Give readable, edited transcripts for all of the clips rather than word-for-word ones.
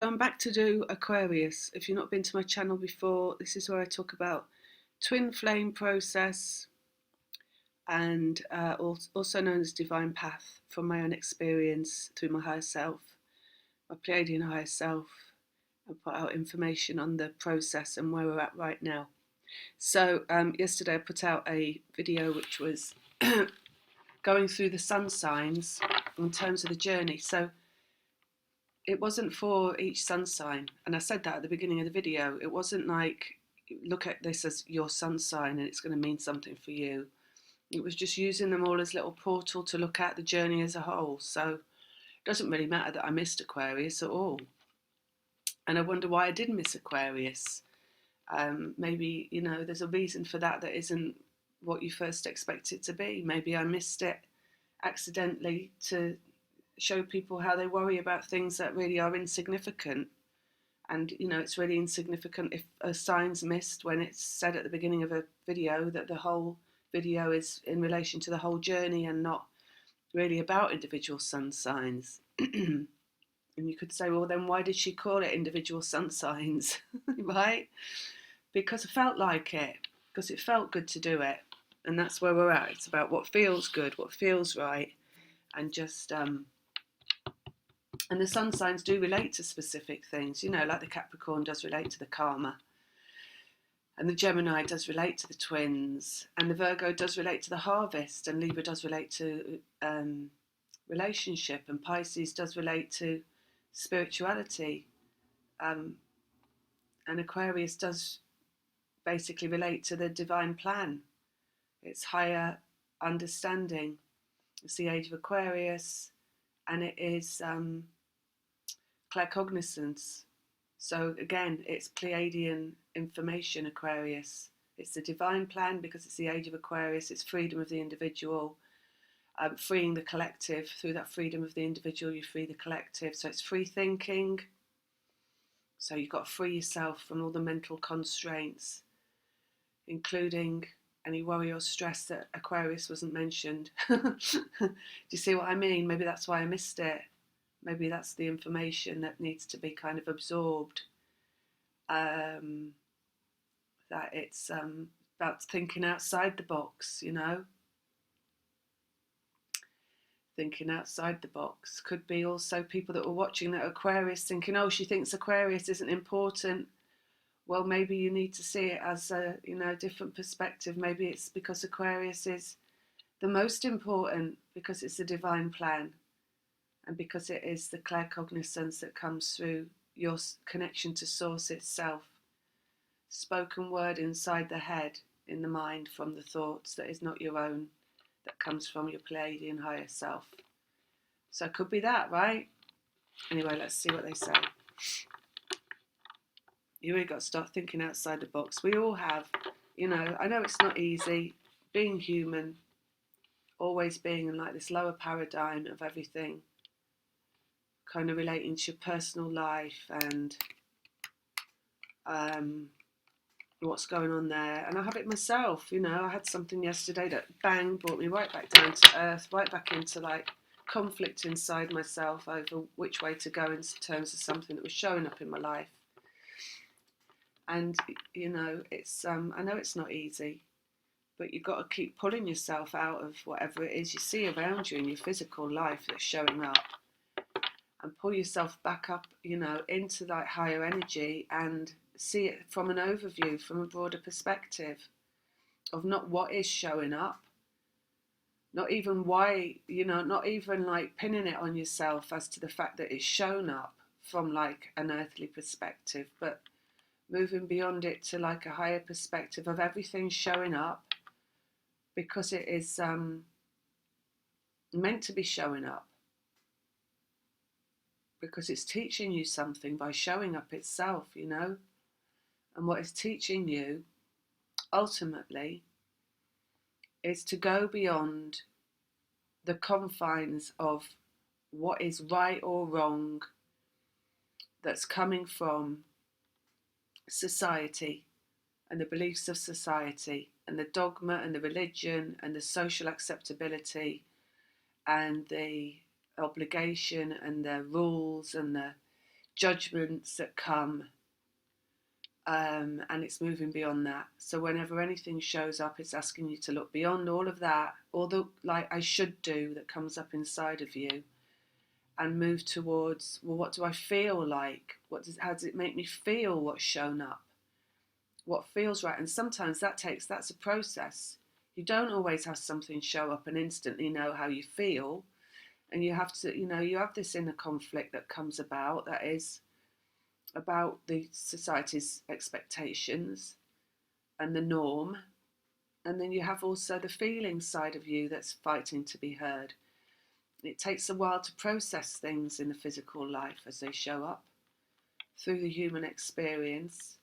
I'm back to do Aquarius. If you've not been to my channel before, this is where I talk about twin flame process and also known as divine path from my own experience through my higher self, my Pleiadian higher self, and put out information on the process and where we're at right now. So yesterday I put out a video which was going through the sun signs in terms of the journey. So it wasn't for each sun sign, and I said that at the beginning of the video. It wasn't like, look at this as your sun sign and it's going to mean something for you. It was just using them all as little portal to look at the journey as a whole. So it doesn't really matter that I missed Aquarius at all. And I wonder why I did miss Aquarius. Maybe, there's a reason for that that isn't what you first expect it to be. Maybe I missed it accidentally to show people how they worry about things that really are insignificant. And it's really insignificant if a sign's missed when it's said at the beginning of a video that the whole video is in relation to the whole journey and not really about individual sun signs. And you could say, well, then why did she call it individual sun signs? Right? Because I felt like it, because it felt good to do it. And that's where we're at. It's about what feels good, what feels right, and just and the sun signs do relate to specific things, like the Capricorn does relate to the karma, and the Gemini does relate to the twins, and the Virgo does relate to the harvest, and Libra does relate to relationship, and Pisces does relate to spirituality, and Aquarius does basically relate to the divine plan. It's higher understanding. It's the age of Aquarius, and it is claircognizance. So again, it's Pleiadian information, Aquarius. It's the divine plan because it's the age of Aquarius. It's freedom of the individual, freeing the collective. Through that freedom of the individual, you free the collective. So it's free thinking. So you've got to free yourself from all the mental constraints, including any worry or stress that Aquarius wasn't mentioned. Do you see what I mean? Maybe that's why I missed it. Maybe that's the information that needs to be kind of absorbed. That it's about thinking outside the box, Thinking outside the box. Could be also people that were watching that Aquarius thinking, oh, she thinks Aquarius isn't important. Well, maybe you need to see it as a, different perspective. Maybe it's because Aquarius is the most important because it's the divine plan. And because it is the claircognizance that comes through your connection to source itself. Spoken word inside the head, in the mind, from the thoughts that is not your own, that comes from your Pleiadian higher self. So it could be that, right? Anyway, let's see what they say. You really got to start thinking outside the box. We all have, I know it's not easy, being human, always being in like this lower paradigm of everything, kind of relating to your personal life and what's going on there. And I have it myself, I had something yesterday that bang brought me right back down to earth, right back into like conflict inside myself over which way to go in terms of something that was showing up in my life. And it's I know it's not easy, but you've got to keep pulling yourself out of whatever it is you see around you in your physical life that's showing up, and pull yourself back up, into that higher energy and see it from an overview, from a broader perspective of not what is showing up, not even why, not even like pinning it on yourself as to the fact that it's shown up from like an earthly perspective, but moving beyond it to like a higher perspective of everything showing up because it is meant to be showing up, because it's teaching you something by showing up itself, and what it's teaching you ultimately is to go beyond the confines of what is right or wrong that's coming from society and the beliefs of society and the dogma and the religion and the social acceptability and the obligation and the rules and the judgments that come, and it's moving beyond that. So whenever anything shows up, it's asking you to look beyond all of that, all the like I should do that comes up inside of you, and move towards, well, what do I feel like? How does it make me feel what's shown up? What feels right? And sometimes that's a process. You don't always have something show up and instantly know how you feel. And you have to, you have this inner conflict that comes about, that is about the society's expectations and the norm. And then you have also the feeling side of you that's fighting to be heard. It takes a while to process things in the physical life as they show up through the human experience.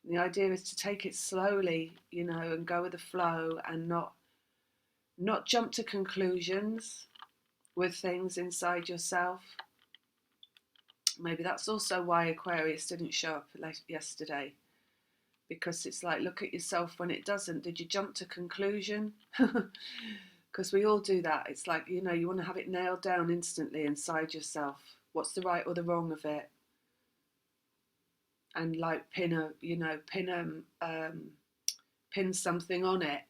And the idea is to take it slowly, and go with the flow, and not jump to conclusions with things inside yourself. Maybe that's also why Aquarius didn't show up yesterday, because it's like, look at yourself when it doesn't. Did you jump to conclusion? Because we all do that. It's like, you want to have it nailed down instantly inside yourself. What's the right or the wrong of it? And like pin something on it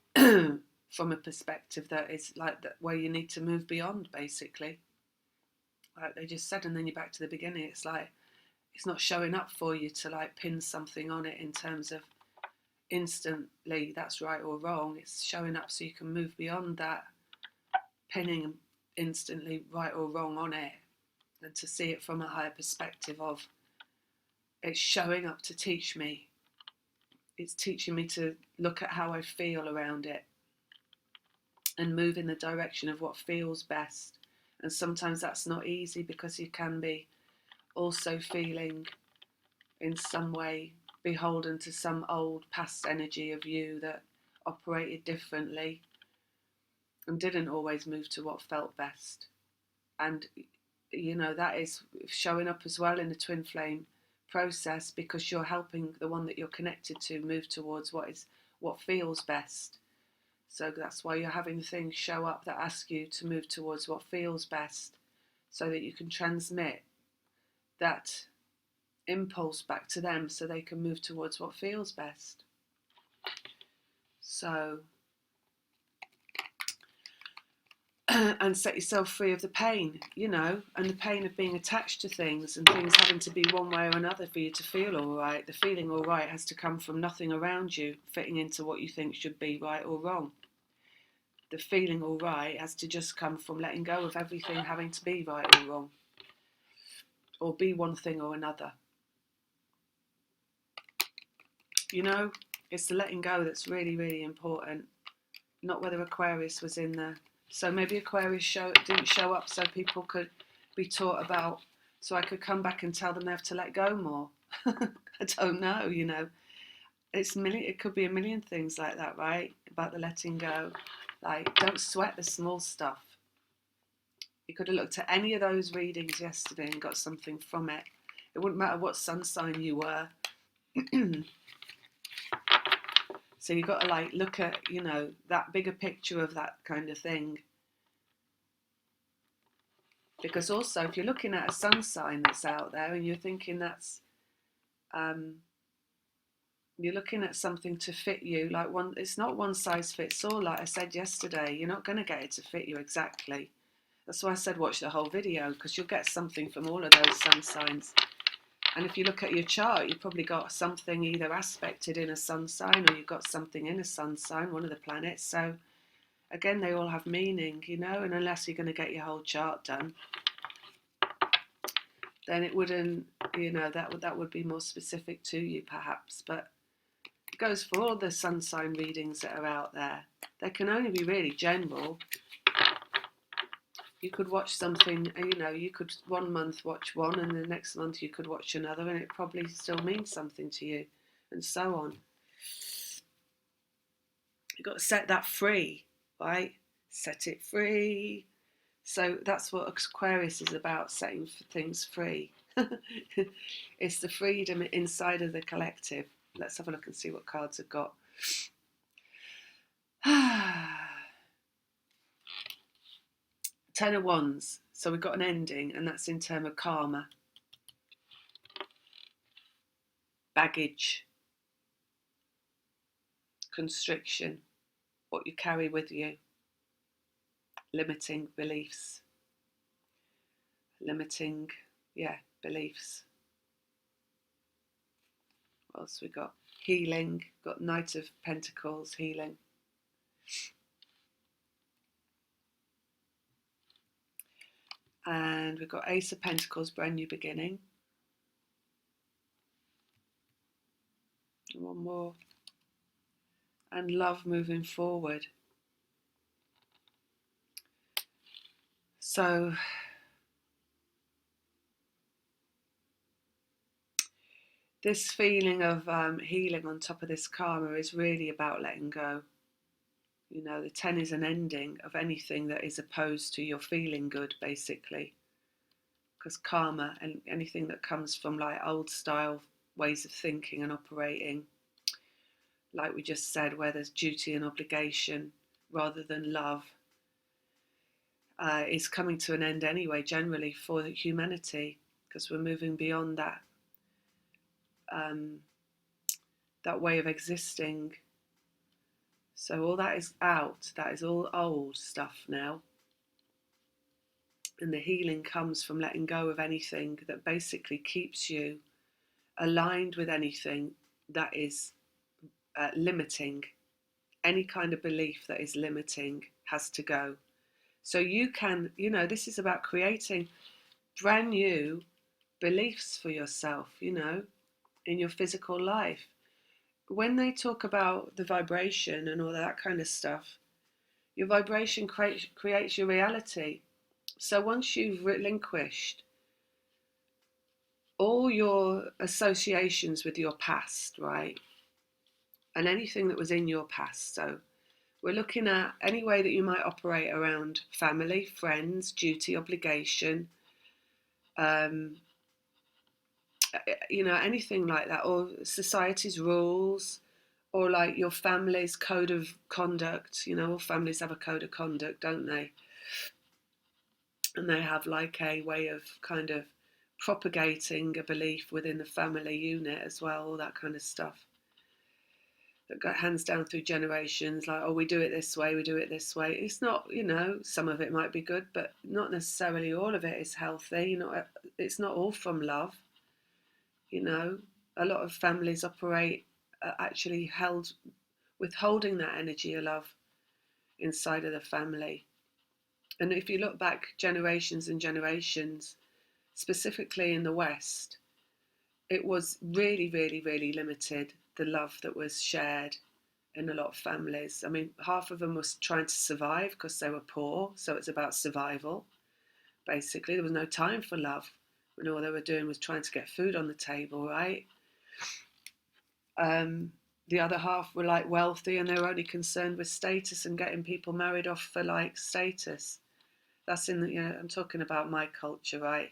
from a perspective that is like that, where you need to move beyond, basically. Like they just said, and then you're back to the beginning. It's like, it's not showing up for you to like pin something on it in terms of instantly that's right or wrong. It's showing up so you can move beyond that pinning instantly right or wrong on it, and to see it from a higher perspective of, it's showing up to teach me. It's teaching me to look at how I feel around it and move in the direction of what feels best. And sometimes that's not easy, because you can be also feeling in some way beholden to some old past energy of you that operated differently and didn't always move to what felt best. And that is showing up as well in the twin flame process, because you're helping the one that you're connected to move towards what feels best. So that's why you're having things show up that ask you to move towards what feels best, so that you can transmit that impulse back to them so they can move towards what feels best. So, and set yourself free of the pain, and the pain of being attached to things and things having to be one way or another for you to feel all right. The feeling all right has to come from nothing around you fitting into what you think should be right or wrong. The feeling all right has to just come from letting go of everything having to be right or wrong, or be one thing or another. It's the letting go that's really, really important, not whether Aquarius was in there. So maybe Aquarius didn't show up so people could be taught about, so I could come back and tell them they have to let go more. I don't know, it could be a million things like that, right? About the letting go. Like, don't sweat the small stuff. You could have looked at any of those readings yesterday and got something from it. It wouldn't matter what sun sign you were. So you've got to look at, that bigger picture of that kind of thing. Because also, if you're looking at a sun sign that's out there and you're thinking that's, you're looking at something to fit you, it's not one size fits all. Like I said yesterday, you're not going to get it to fit you exactly. That's why I said watch the whole video, because you'll get something from all of those sun signs. And if you look at your chart, you've probably got something either aspected in a sun sign, or you've got something in a sun sign, one of the planets. So again, they all have meaning, and unless you're going to get your whole chart done, then it wouldn't, that would be more specific to you perhaps. But it goes for all the sun sign readings that are out there. They can only be really general. You could watch something, you could 1 month watch one, and the next month you could watch another, and it probably still means something to you, and so on. You've got to set that free, right? Set it free. So that's what Aquarius is about, setting things free. It's the freedom inside of the collective. Let's have a look and see what cards have got. Ten of Wands. So we've got an ending, and that's in terms of karma. baggage, constriction, what you carry with you, limiting beliefs, beliefs. What else we got? Healing, got Knight of Pentacles, healing. And we've got Ace of Pentacles, brand new beginning. One more. And love, moving forward. So this feeling of healing on top of this karma is really about letting go. You know, the 10 is an ending of anything that is opposed to your feeling good, basically. Because karma and anything that comes from like old style ways of thinking and operating, like we just said, where there's duty and obligation rather than love, is coming to an end anyway, generally for humanity, because we're moving beyond that that way of existing. So all that is out. That is all old stuff now. And the healing comes from letting go of anything that basically keeps you aligned with anything that is limiting. Any kind of belief that is limiting has to go. So you can, you know, this is about creating brand new beliefs for yourself, you know, in your physical life. When they talk about the vibration and all that kind of stuff, your vibration creates your reality. So once you've relinquished all your associations with your past, right, and anything that was in your past, so we're looking at any way that you might operate around family, friends, duty, obligation, you know, anything like that, or society's rules, or like your family's code of conduct. You know, all families have a code of conduct, don't they? And they have like a way of kind of propagating a belief within the family unit as well, all that kind of stuff that got hands down through generations, like, oh, we do it this way, we do it this way. It's not, you know, some of it might be good, but not necessarily all of it is healthy. You know, it's not all from love. You know, a lot of families operate actually withholding that energy of love inside of the family. And if you look back generations and generations, specifically in the West, it was really, really, really limited, the love that was shared in a lot of families. I mean, half of them was trying to survive because they were poor, so it's about survival, basically. There was no time for love when all they were doing was trying to get food on the table, right? The other half were like wealthy and they were only concerned with status and getting people married off for like status. That's in the, you know, I'm talking about my culture, right?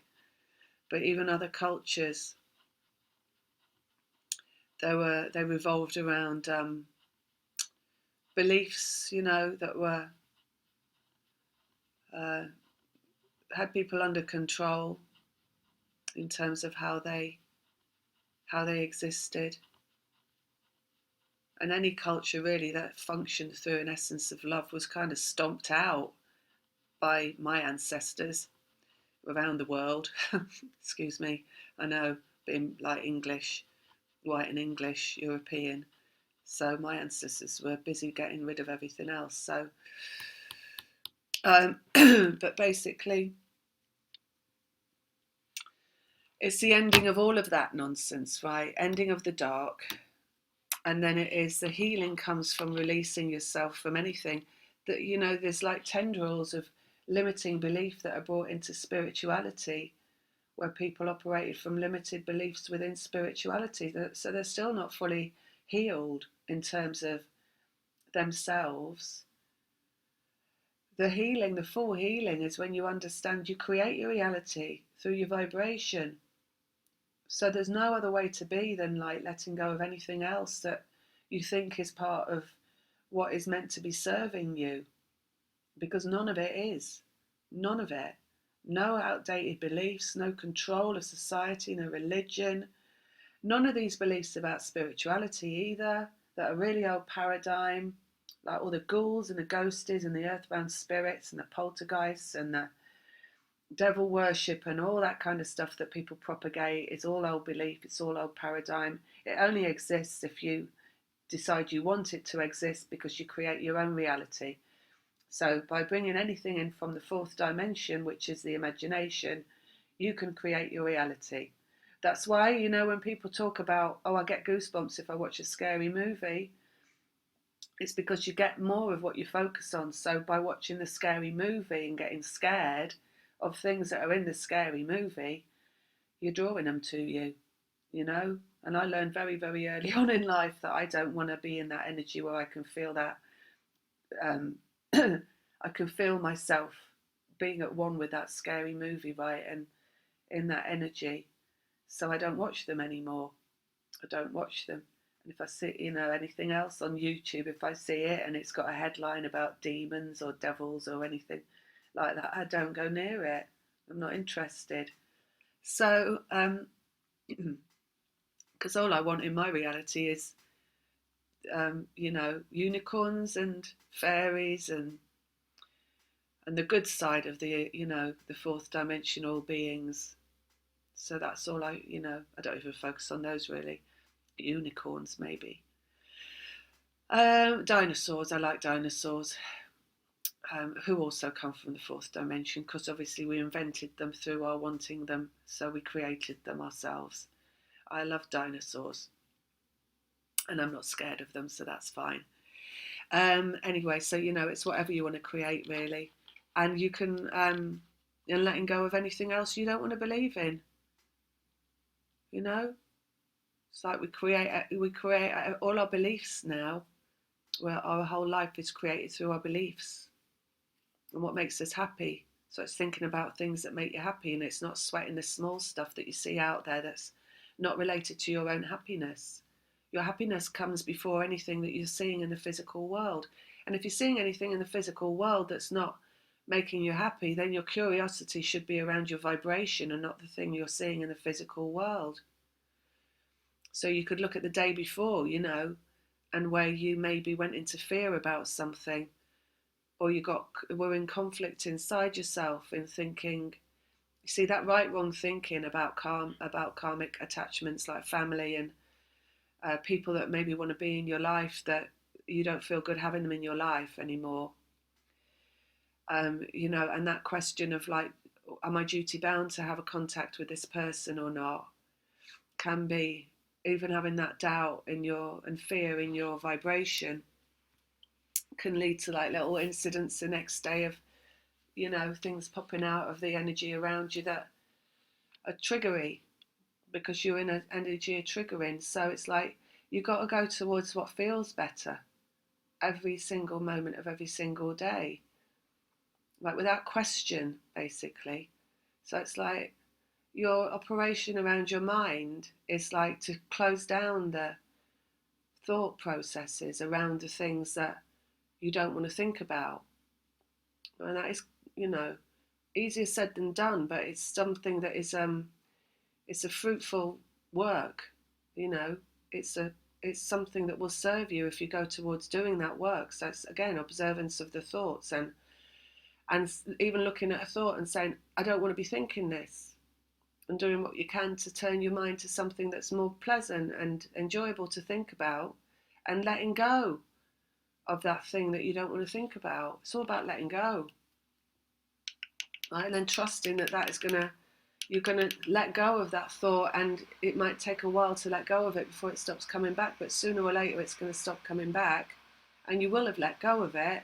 But even other cultures, they revolved around beliefs, you know, that were had people under control in terms of how they existed. And any culture really that functioned through an essence of love was kind of stomped out by my ancestors around the world. Excuse me, I know, being like English, white and English, European. So my ancestors were busy getting rid of everything else. So, but basically, it's the ending of all of that nonsense, right? Ending of the dark. And then it is the healing comes from releasing yourself from anything that, you know, there's like tendrils of limiting belief that are brought into spirituality, where people operated from limited beliefs within spirituality. So they're still not fully healed in terms of themselves. The healing, the full healing, is when you understand you create your reality through your vibration. So there's no other way to be than like letting go of anything else that you think is part of what is meant to be serving you, because none of it is. None of it. No outdated beliefs, no control of society, no religion, None of these beliefs about spirituality either, that are really old paradigm, like all the ghouls and the ghosties and the earthbound spirits and the poltergeists and the devil worship and all that kind of stuff that people propagate is all old belief, it's all old paradigm. It only exists if you decide you want it to exist, because you create your own reality. So by bringing anything in from the fourth dimension, which is the imagination, you can create your reality. That's why, you know, when people talk about, oh, I get goosebumps if I watch a scary movie, it's because you get more of what you focus on. So by watching the scary movie and getting scared of things that are in the scary movie, you're drawing them to you, you know. And I learned very, very early on in life that I don't want to be in that energy where I can feel that, I can feel myself being at one with that scary movie, right, and in that energy. So I don't watch them anymore. I don't watch them. And if I see, you know, anything else on YouTube, if I see it and it's got a headline about demons or devils or anything like that, I don't go near it. I'm not interested. So, because all I want in my reality is, you know, unicorns and fairies and the good side of the, you know, the fourth dimensional beings. So that's all I, you know, I don't even focus on those really. Unicorns, maybe. Dinosaurs, I like dinosaurs, who also come from the fourth dimension, because obviously we invented them through our wanting them, so we created them ourselves. I love dinosaurs, and I'm not scared of them, so that's fine. Anyway, so, you know, it's whatever you want to create, really. And you can, and letting go of anything else you don't want to believe in, you know. It's like we create all our beliefs now. Well, our whole life is created through our beliefs and what makes us happy. So it's thinking about things that make you happy, and it's not sweating the small stuff that you see out there that's not related to your own happiness. Your happiness comes before anything that you're seeing in the physical world. And if you're seeing anything in the physical world that's not making you happy, then your curiosity should be around your vibration and not the thing you're seeing in the physical world. So you could look at the day before, you know, and where you maybe went into fear about something, or were in conflict inside yourself in thinking. You see, that right wrong thinking about karmic attachments, like family and people that maybe want to be in your life that you don't feel good having them in your life anymore. You know, and that question of like, am I duty bound to have a contact with this person or not, can be, even having that doubt in your and fear in your vibration can lead to like little incidents the next day of, you know, things popping out of the energy around you that are triggery, because you're in an energy of triggering. So it's like you got to go towards what feels better every single moment of every single day, like without question, basically. So it's like your operation around your mind is like to close down the thought processes around the things that you don't want to think about. And that is, you know, easier said than done, but it's something that is it's a fruitful work, you know. It's something that will serve you if you go towards doing that work. So it's, again, observance of the thoughts, and even looking at a thought and saying, I don't want to be thinking this, and doing what you can to turn your mind to something that's more pleasant and enjoyable to think about, and letting go of that thing that you don't want to think about. It's all about letting go, right? And then trusting that is you're gonna let go of that thought, and it might take a while to let go of it before it stops coming back, but sooner or later it's going to stop coming back, and you will have let go of it,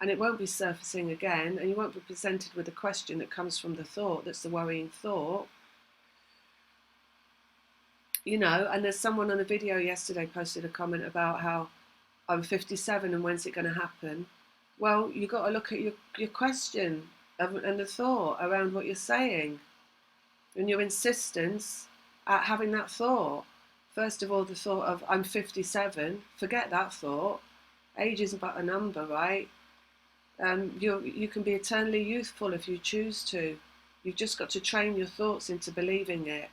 and it won't be surfacing again, and you won't be presented with a question that comes from the thought that's the worrying thought. You know, and there's someone on a video yesterday posted a comment about how I'm 57 and when's it going to happen? Well, you've got to look at your question and the thought around what you're saying, and your insistence at having that thought. First of all, the thought of I'm 57, forget that thought. Age isn't but a number, right? You can be eternally youthful if you choose to. You've just got to train your thoughts into believing it.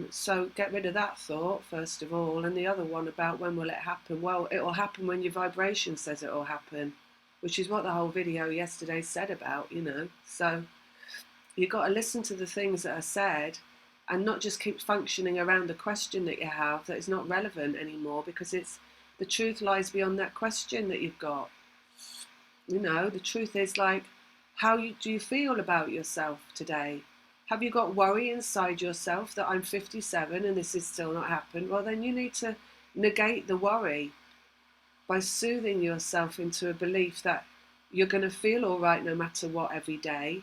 So get rid of that thought first of all, and the other one about when will it happen? Well, it will happen when your vibration says it will happen, which is what the whole video yesterday said about, So you've got to listen to the things that are said and not just keep functioning around a question that you have that is not relevant anymore, because it's the truth lies beyond that question that you've got. The truth is, like, do you feel about yourself today? Have you got worry inside yourself that I'm 57 and this is still not happened? Well, then you need to negate the worry by soothing yourself into a belief that you're going to feel all right no matter what every day.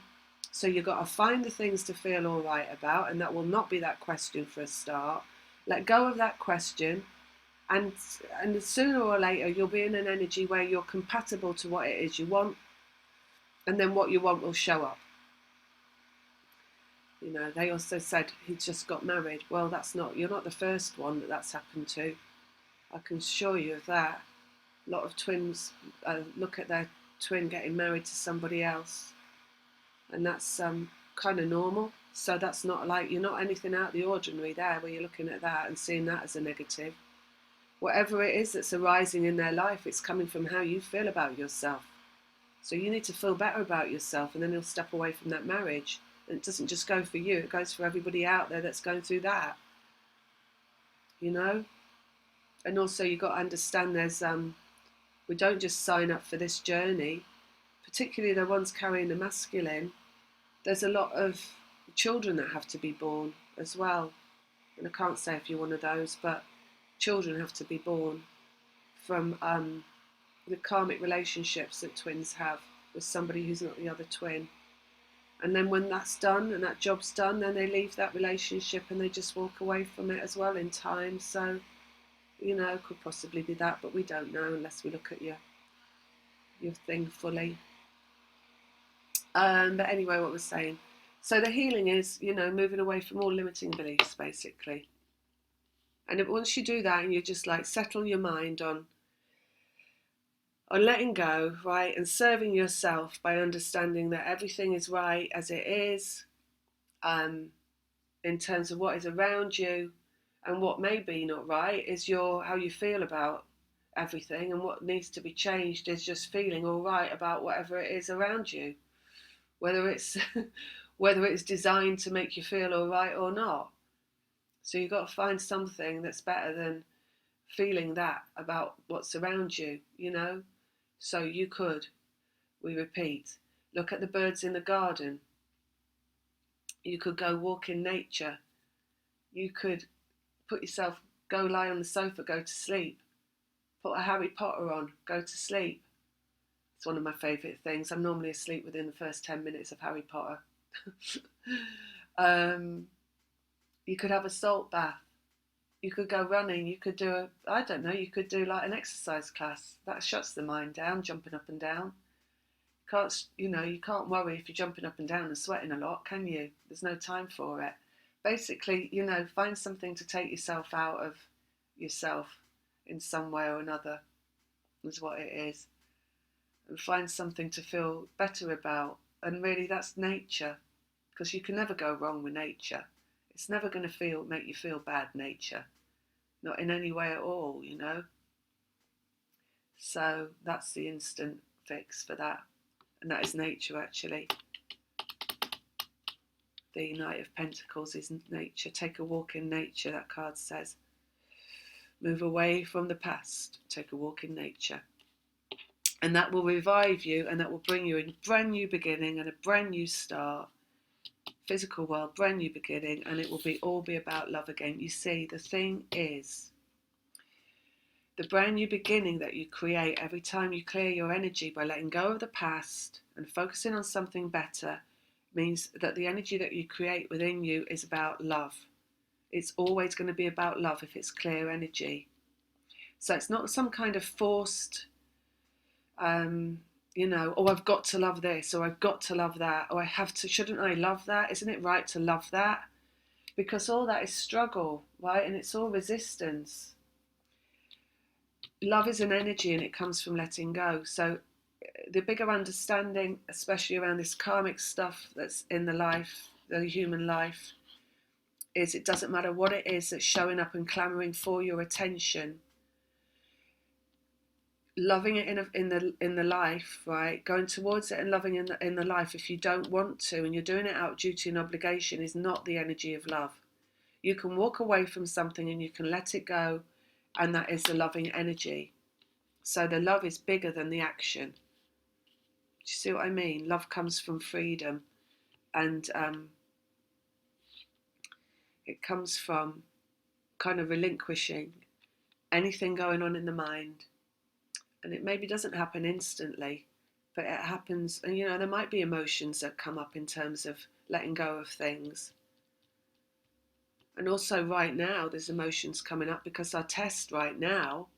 So you've got to find the things to feel all right about, and that will not be that question for a start. Let go of that question, and sooner or later you'll be in an energy where you're compatible to what it is you want, and then what you want will show up. They also said he just got married. Well, you're not the first one that's happened to. I can assure you of that. A lot of twins look at their twin getting married to somebody else, and that's kind of normal. So that's not like, you're not anything out of the ordinary there where you're looking at that and seeing that as a negative. Whatever it is that's arising in their life, it's coming from how you feel about yourself. So you need to feel better about yourself, and then you'll step away from that marriage. And it doesn't just go for you, it goes for everybody out there that's going through that. And also you've got to understand we don't just sign up for this journey, particularly the ones carrying the masculine. There's a lot of children that have to be born as well. And I can't say if you're one of those, but children have to be born from the karmic relationships that twins have with somebody who's not the other twin. And then when that's done and that job's done, then they leave that relationship and they just walk away from it as well in time. So, it could possibly be that, but we don't know unless we look at your thing fully. But anyway, what I was saying. So the healing is, moving away from all limiting beliefs, basically. And once you do that and you just like settle your mind on letting go, right, and serving yourself by understanding that everything is right as it is, in terms of what is around you, and what may be not right is how you feel about everything, and what needs to be changed is just feeling all right about whatever it is around you, whether it's whether it's designed to make you feel all right or not. So you've got to find something that's better than feeling that about what's around you, So you could, we repeat, look at the birds in the garden. You could go walk in nature. You could go lie on the sofa, go to sleep. Put a Harry Potter on, go to sleep. It's one of my favourite things. I'm normally asleep within the first 10 minutes of Harry Potter. You could have a salt bath. You could go running. You could do you could do like an exercise class. That shuts the mind down, jumping up and down. You can't worry if you're jumping up and down and sweating a lot, can you? There's no time for it. Basically, find something to take yourself out of yourself in some way or another, is what it is. And find something to feel better about. And really, that's nature, because you can never go wrong with nature. It's never going to make you feel bad, nature. Not in any way at all, So that's the instant fix for that. And that is nature, actually. The Knight of Pentacles is nature. Take a walk in nature, that card says. Move away from the past. Take a walk in nature. And that will revive you, and that will bring you a brand new beginning and a brand new start. Physical world, brand new beginning, and it will all be about love again. You see, the thing is, the brand new beginning that you create every time you clear your energy by letting go of the past and focusing on something better means that the energy that you create within you is about love. It's always going to be about love if it's clear energy. So it's not some kind of forced, I've got to love this, or I've got to love that, or shouldn't I love that? Isn't it right to love that? Because all that is struggle, right? And it's all resistance. Love is an energy, and it comes from letting go. So the bigger understanding, especially around this karmic stuff that's in the human life, is it doesn't matter what it is that's showing up and clamoring for your attention. Loving it in the life, right? Going towards it and loving in the life, if you don't want to and you're doing it out of duty and obligation, is not the energy of love. You can walk away from something and you can let it go, and that is the loving energy. So the love is bigger than the action. Do you see what I mean? Love comes from freedom, and it comes from kind of relinquishing anything going on in the mind. And it maybe doesn't happen instantly, but it happens. And, there might be emotions that come up in terms of letting go of things. And also right now, there's emotions coming up because our test right now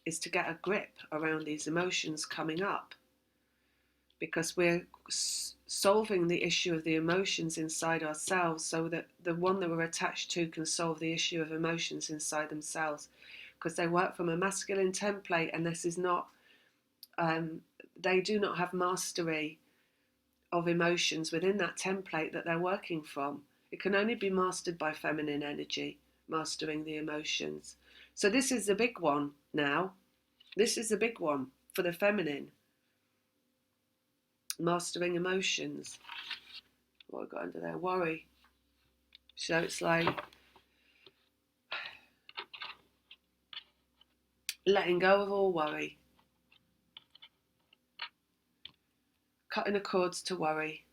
is to get a grip around these emotions coming up. Because we're solving the issue of the emotions inside ourselves so that the one that we're attached to can solve the issue of emotions inside themselves. Because they work from a masculine template, and this is not, they do not have mastery of emotions within that template that they're working from. It can only be mastered by feminine energy, mastering the emotions. So this is the big one now. This is the big one for the feminine. Mastering emotions. What have I got under there? Worry. So it's like letting go of all worry. Cutting the cords to worry.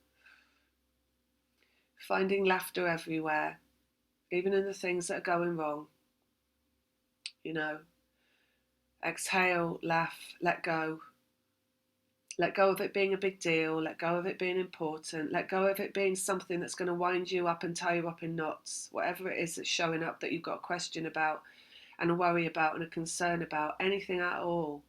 Finding laughter everywhere, even in the things that are going wrong. Exhale, laugh, let go. Let go of it being a big deal, let go of it being important, let go of it being something that's going to wind you up and tie you up in knots. Whatever it is that's showing up that you've got a question about and a worry about and a concern about, anything at all,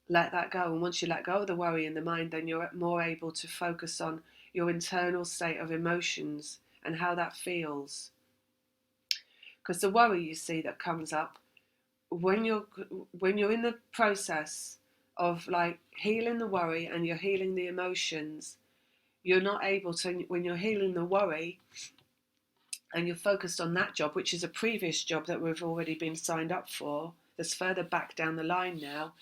let that go. And once you let go of the worry in the mind, then you're more able to focus on your internal state of emotions and how that feels. Because the worry, you see, that comes up when you're in the process of like healing the worry and you're healing the emotions, you're not able to, when you're healing the worry and you're focused on that job, which is a previous job that we've already been signed up for, that's further back down the line now,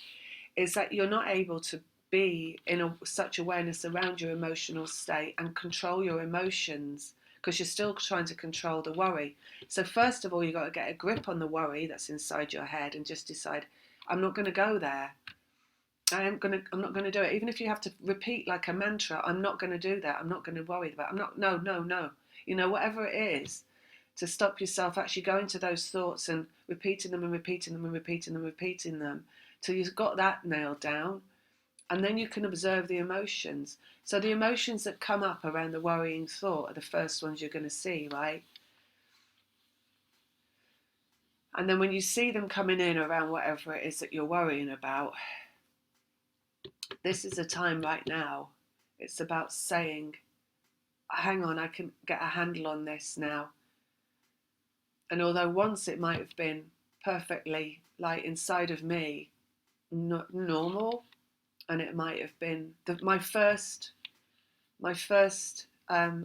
is that you're not able to be in such awareness around your emotional state and control your emotions, because you're still trying to control the worry. So first of all, you've got to get a grip on the worry that's inside your head and just decide, I'm not going to go there. I'm not going to do it. Even if you have to repeat like a mantra, I'm not going to do that. I'm not going to worry about it. No. Whatever it is, to stop yourself actually going to those thoughts and repeating them and repeating them and repeating them and repeating them till you've got that nailed down. And then you can observe the emotions. So the emotions that come up around the worrying thought are the first ones you're going to see, right? And then when you see them coming in around whatever it is that you're worrying about, this is a time right now. It's about saying, hang on, I can get a handle on this now. And although once it might have been perfectly, like inside of me, normal, and it might have been my first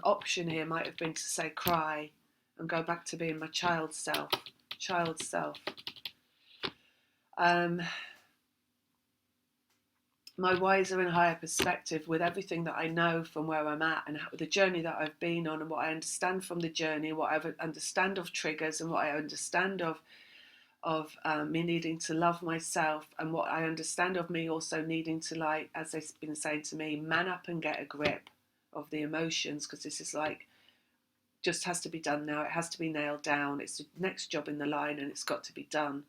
option here might have been to say cry and go back to being my child self. My wiser and higher perspective, with everything that I know from where I'm at and the journey that I've been on and what I understand from the journey, what I understand of triggers and what I understand of me needing to love myself, and what I understand of me also needing to, like, as they've been saying to me, man up and get a grip of the emotions, because this is like, just has to be done now. It has to be nailed down. It's the next job in the line and it's got to be done.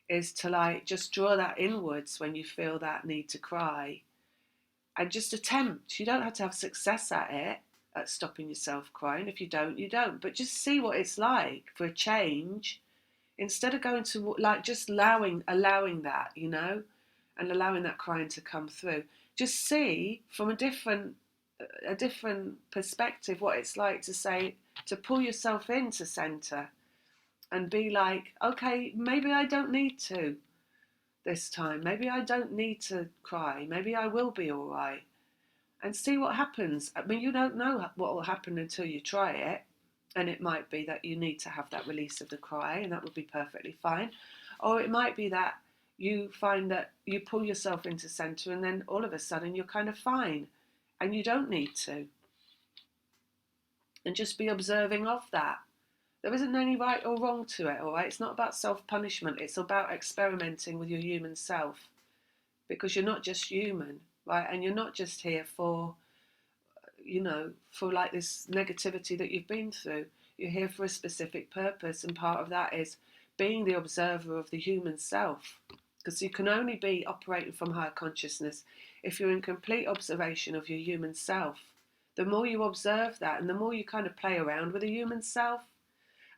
Is to like just draw that inwards when you feel that need to cry, and just attempt. You don't have to have success at it, at stopping yourself crying. If you don't, you don't. But just see what it's like for a change, instead of going to like just allowing that, and allowing that crying to come through. Just see from a different perspective what it's like to say, to pull yourself into center and be like, okay, maybe I don't need to this time. Maybe I don't need to cry. Maybe I will be all right. And see what happens. I mean, you don't know what will happen until you try it. And it might be that you need to have that release of the cry, and that would be perfectly fine. Or it might be that you find that you pull yourself into center and then all of a sudden you're kind of fine and you don't need to. And just be observing of that. There isn't any right or wrong to it, all right? It's not about self-punishment. It's about experimenting with your human self, because you're not just human, right? And you're not just here for, for like this negativity that you've been through. You're here for a specific purpose, and part of that is being the observer of the human self, because you can only be operating from higher consciousness if you're in complete observation of your human self. The more you observe that, and the more you kind of play around with the human self,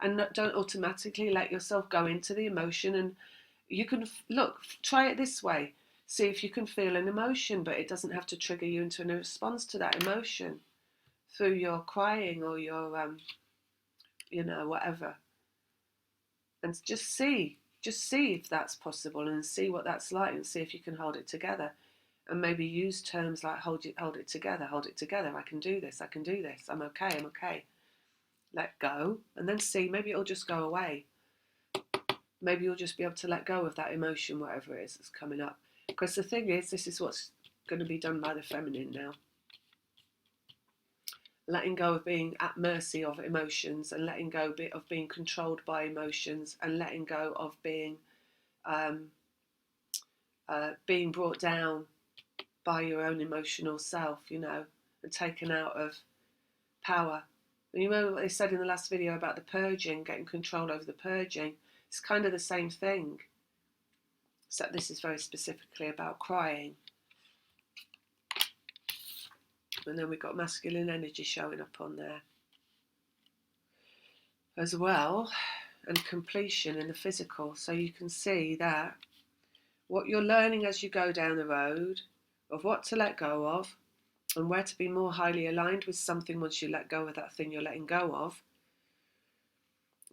and don't automatically let yourself go into the emotion. And you can try it this way. See if you can feel an emotion, but it doesn't have to trigger you into a response to that emotion through your crying or your whatever. And just see if that's possible, and see what that's like, and see if you can hold it together. And maybe use terms like hold it together, I can do this, I'm okay. Let go, and then see, maybe it'll just go away. Maybe you'll just be able to let go of that emotion, whatever it is that's coming up. Because the thing is, this is what's going to be done by the feminine now. Letting go of being at mercy of emotions, and letting go of being controlled by emotions, and letting go of being brought down by your own emotional self, and taken out of power. And you remember what they said in the last video about the purging, getting control over the purging? It's kind of the same thing, except this is very specifically about crying. And then we've got masculine energy showing up on there as well, and completion in the physical. So you can see that what you're learning as you go down the road of what to let go of, and where to be more highly aligned with something once you let go of that thing you're letting go of,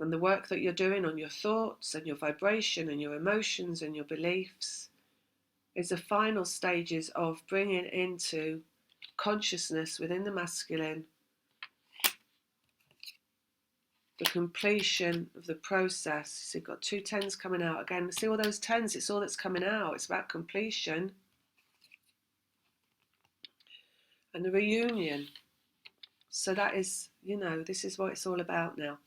and the work that you're doing on your thoughts and your vibration and your emotions and your beliefs is the final stages of bringing into consciousness within the masculine the completion of the process. So you've got 2 10s coming out again. See all those 10s, it's all that's coming out. It's about completion and the reunion. So that is, this is what it's all about now.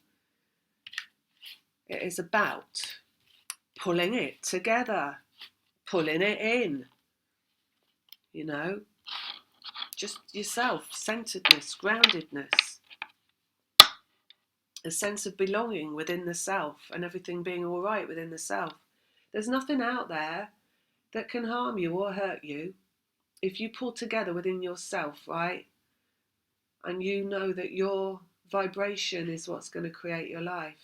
It is about pulling it together, pulling it in, just yourself, centeredness, groundedness, a sense of belonging within the self, and everything being all right within the self. There's nothing out there that can harm you or hurt you if you pull together within yourself, right? And you know that your vibration is what's going to create your life,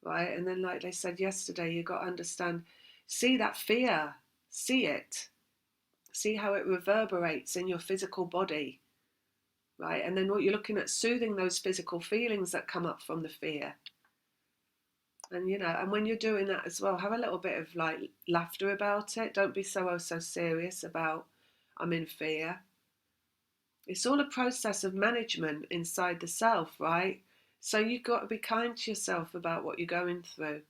right? And then, like they said yesterday, you've got to understand, see that fear, see it, see how it reverberates in your physical body, right? And then what you're looking at, soothing those physical feelings that come up from the fear. And and when you're doing that as well, have a little bit of like laughter about it. Don't be so serious about I'm in fear. It's all a process of management inside the self, right? So you've got to be kind to yourself about what you're going through.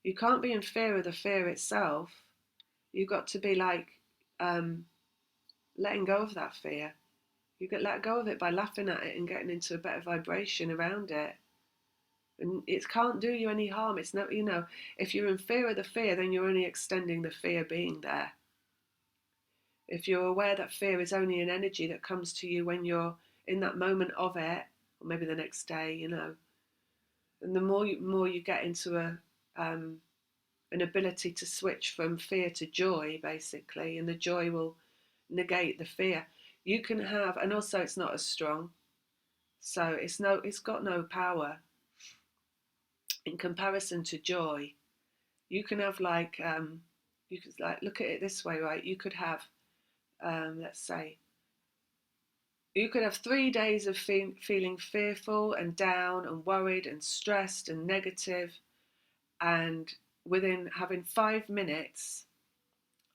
You can't be in fear of the fear itself. You've got to be like letting go of that fear. You get let go of it by laughing at it and getting into a better vibration around it. And it can't do you any harm. It's not, if you're in fear of the fear, then you're only extending the fear being there. If you're aware that fear is only an energy that comes to you when you're in that moment of it, or maybe the next day, and the more you get into an ability to switch from fear to joy, basically, and the joy will negate the fear. You can have, and also it's not as strong, so it's got no power in comparison to joy. You can have you could look at it this way, right? You could have let's say you could have 3 days of feeling fearful and down and worried and stressed and negative, and within having 5 minutes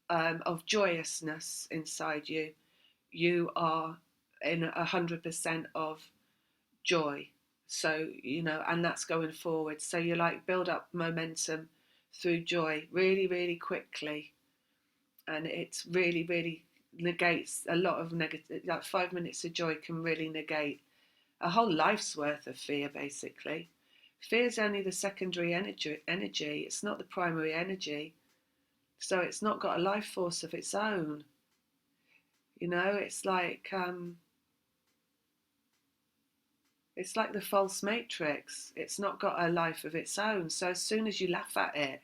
of joyousness inside you, you are in 100% of joy. So, and that's going forward. So you like build up momentum through joy really, really quickly. And it's really, really negates a lot of negative, like 5 minutes of joy can really negate a whole life's worth of fear, basically. Fear is only the secondary energy. It's not the primary energy. So it's not got a life force of its own. It's like the false matrix. It's not got a life of its own. So as soon as you laugh at it,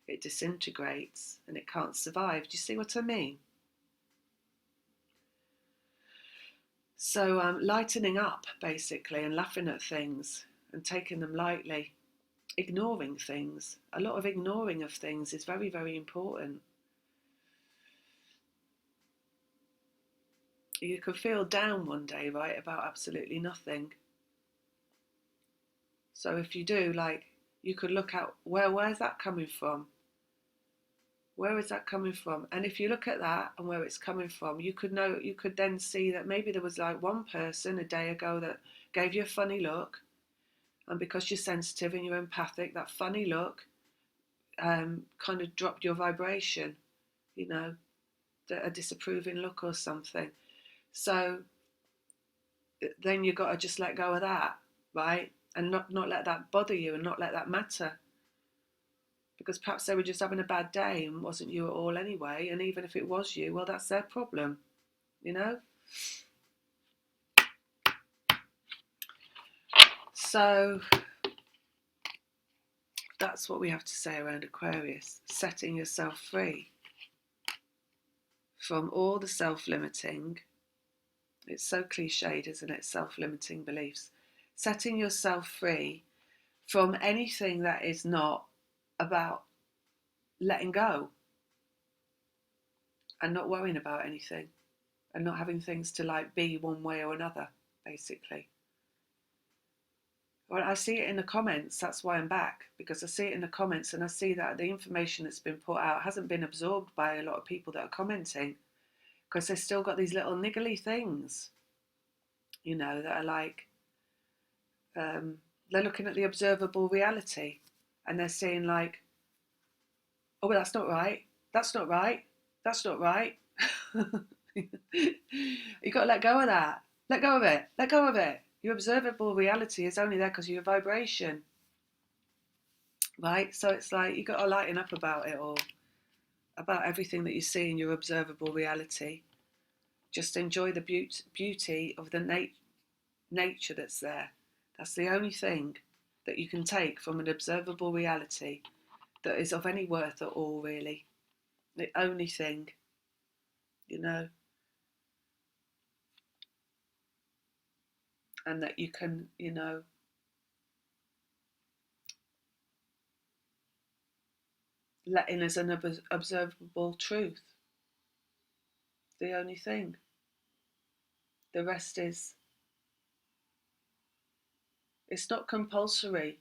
it disintegrates and it can't survive. Do you see what I mean? So lightening up, basically, and laughing at things and taking them lightly, ignoring things. A lot of ignoring of things is very, very important. You could feel down one day, right, about absolutely nothing. So if you do, like, you could look at where's that coming from? Where is that coming from? And if you look at that and where it's coming from, you could then see that maybe there was like one person a day ago that gave you a funny look, and because you're sensitive and you're empathic, that funny look kind of dropped your vibration, a disapproving look or something. So then you've got to just let go of that, right? And not let that bother you and not let that matter. Because perhaps they were just having a bad day and wasn't you at all anyway. And even if it was you, well, that's their problem, So that's what we have to say around Aquarius, setting yourself free from all the self-limiting, it's so cliched, isn't it, self-limiting beliefs. Setting yourself free from anything that is not about letting go and not worrying about anything and not having things to like be one way or another, basically. Well, I see it in the comments, that's why I'm back, because I see it in the comments and I see that the information that's been put out hasn't been absorbed by a lot of people that are commenting, because they've still got these little niggly things, that are like, they're looking at the observable reality and they're saying like, oh, well, that's not right, that's not right, that's not right. You've got to let go of that. Let go of it. Let go of it. Your observable reality is only there because of your vibration. Right? So it's like you've got to lighten up about it all, about everything that you see in your observable reality. Just enjoy the beauty of the nature that's there. That's the only thing that you can take from an observable reality that is of any worth at all, really. The only thing, and that you can, let in as an observable truth. The only thing. The rest is, it's not compulsory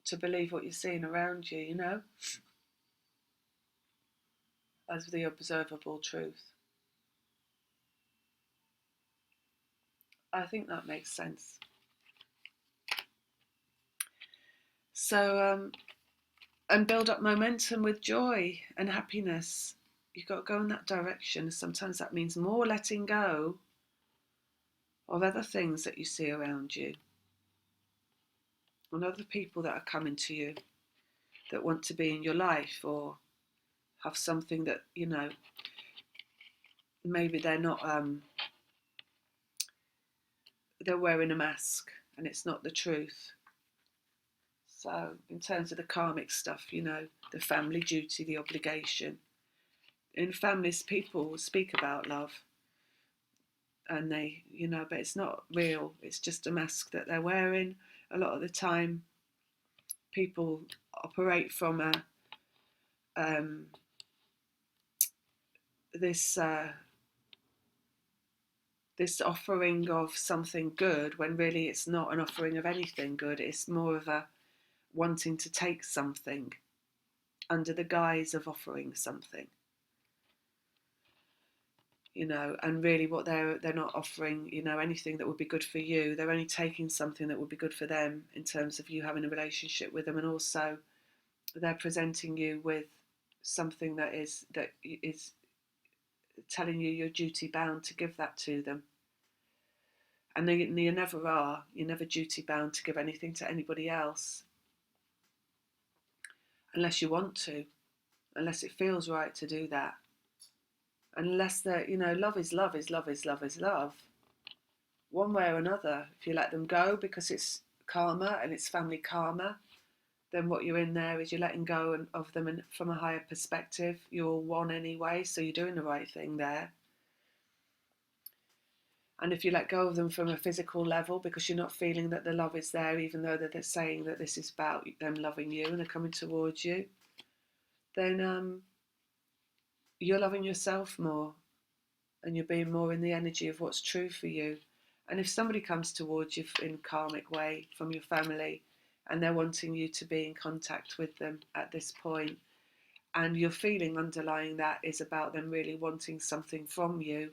to believe what you're seeing around you, as the observable truth. I think that makes sense. So, and build up momentum with joy and happiness. You've got to go in that direction. Sometimes that means more letting go of other things that you see around you and other people that are coming to you that want to be in your life or have something that, maybe they're not, they're wearing a mask and it's not the truth. So in terms of the karmic stuff, the family duty, the obligation. In families, people speak about love and they, but it's not real. It's just a mask that they're wearing. A lot of the time, people operate from this offering of something good when really it's not an offering of anything good. It's more of a wanting to take something under the guise of offering something. you know, and really what they're not offering, you know, anything that would be good for you. They're only taking something that would be good for them in terms of you having a relationship with them, and also they're presenting you with something that is telling you you're duty bound to give that to them. And you never are. You're never duty bound to give anything to anybody else unless you want to, unless it feels right to do that. Unless that, you know, love is love is love is love is love. One way or another, if you let them go because it's karma and it's family karma, then what you're in there is you're letting go of them, and from a higher perspective, you're all one anyway, so you're doing the right thing there. And if you let go of them from a physical level because you're not feeling that the love is there, even though they're saying that this is about them loving you and they're coming towards you, then you're loving yourself more, and you're being more in the energy of what's true for you. And if somebody comes towards you in a karmic way from your family and they're wanting you to be in contact with them at this point, and your feeling underlying that is about them really wanting something from you,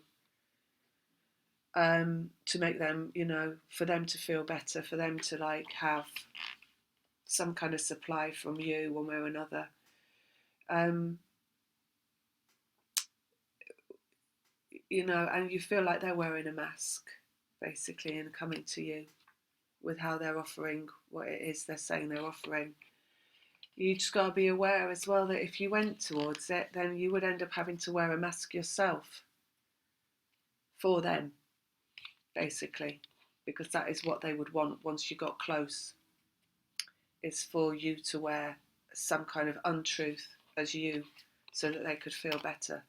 to make them, you know, for them to feel better, for them to like have some kind of supply from you one way or another. You know, and you feel like they're wearing a mask, basically, and coming to you with how they're offering what it is they're saying they're offering. You just got to be aware as well that if you went towards it, then you would end up having to wear a mask yourself for them, basically, because that is what they would want once you got close, is for you to wear some kind of untruth as you, so that they could feel better,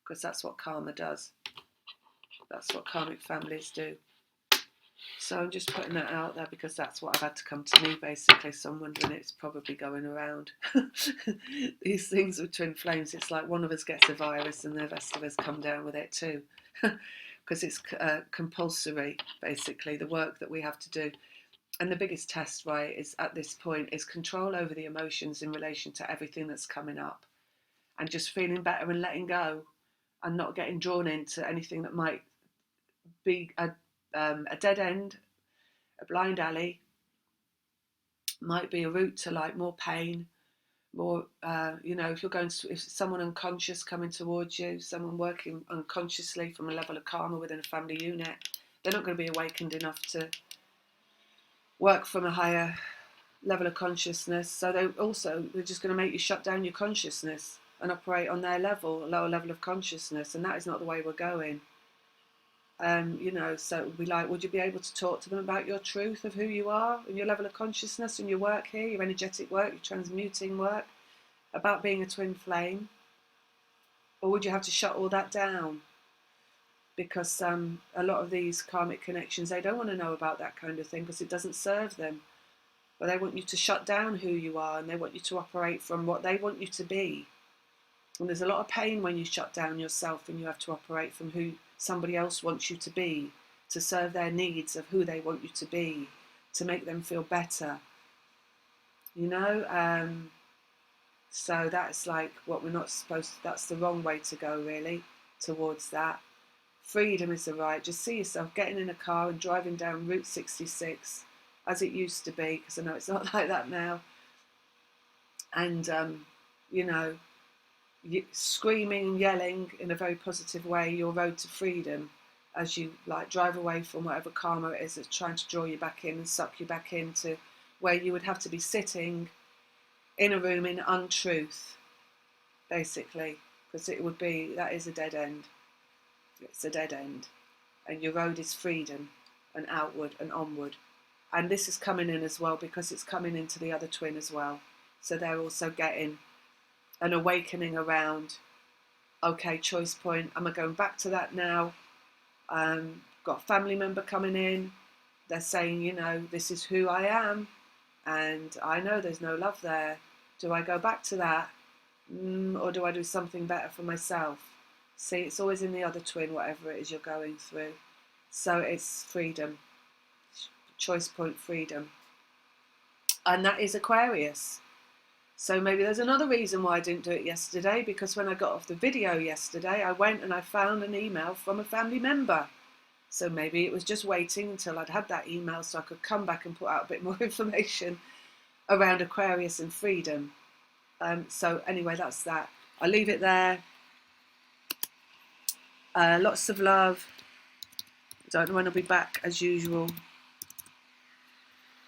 because that's what karma does. That's what karmic families do. So I'm just putting that out there because that's what I've had to come to me, basically. So I'm wondering, it's probably going around. These things with twin flames, it's like one of us gets a virus and the rest of us come down with it too. Because it's compulsory, basically, the work that we have to do. And the biggest test, right, is at this point is control over the emotions in relation to everything that's coming up, and just feeling better and letting go, and not getting drawn into anything that might be a dead end, a blind alley, might be a route to like more pain, more, you know, if you're going to, if someone unconscious coming towards you, someone working unconsciously from a level of karma within a family unit, they're not going to be awakened enough to work from a higher level of consciousness. So they're just going to make you shut down your consciousness and operate on their level, a lower level of consciousness, and that is not the way we're going. You know, so it would be like, would you be able to talk to them about your truth of who you are and your level of consciousness and your work here, your energetic work, your transmuting work, about being a twin flame? Or would you have to shut all that down? Because a lot of these karmic connections, they don't want to know about that kind of thing because it doesn't serve them. But they want you to shut down who you are, and they want you to operate from what they want you to be. And there's a lot of pain when you shut down yourself and you have to operate from who somebody else wants you to be, to serve their needs of who they want you to be, to make them feel better. You know? So that's like what we're not supposed to, that's the wrong way to go, really, towards that. Freedom is the right. Just see yourself getting in a car and driving down Route 66 as it used to be, because I know it's not like that now. And, you know, screaming and yelling in a very positive way your road to freedom as you like drive away from whatever karma it is that's trying to draw you back in and suck you back into where you would have to be sitting in a room in untruth, basically, because it would be, that is a dead end. It's a dead end, and your road is freedom and outward and onward. And this is coming in as well because it's coming into the other twin as well, so they're also getting an awakening around, okay, choice point, am I going back to that now? Got a family member coming in, they're saying, you know, this is who I am, and I know there's no love there. Do I go back to that? Or do I do something better for myself? See, it's always in the other twin, whatever it is you're going through. So it's freedom, choice point freedom. And that is Aquarius. So maybe there's another reason why I didn't do it yesterday, because when I got off the video yesterday, I went and I found an email from a family member. So maybe it was just waiting until I'd had that email so I could come back and put out a bit more information around Aquarius and freedom. So anyway, that's that. I'll leave it there. Lots of love. Don't know when I'll be back as usual.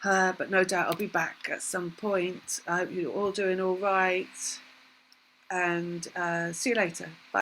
But no doubt I'll be back at some point. I hope you're all doing all right. And see you later. Bye.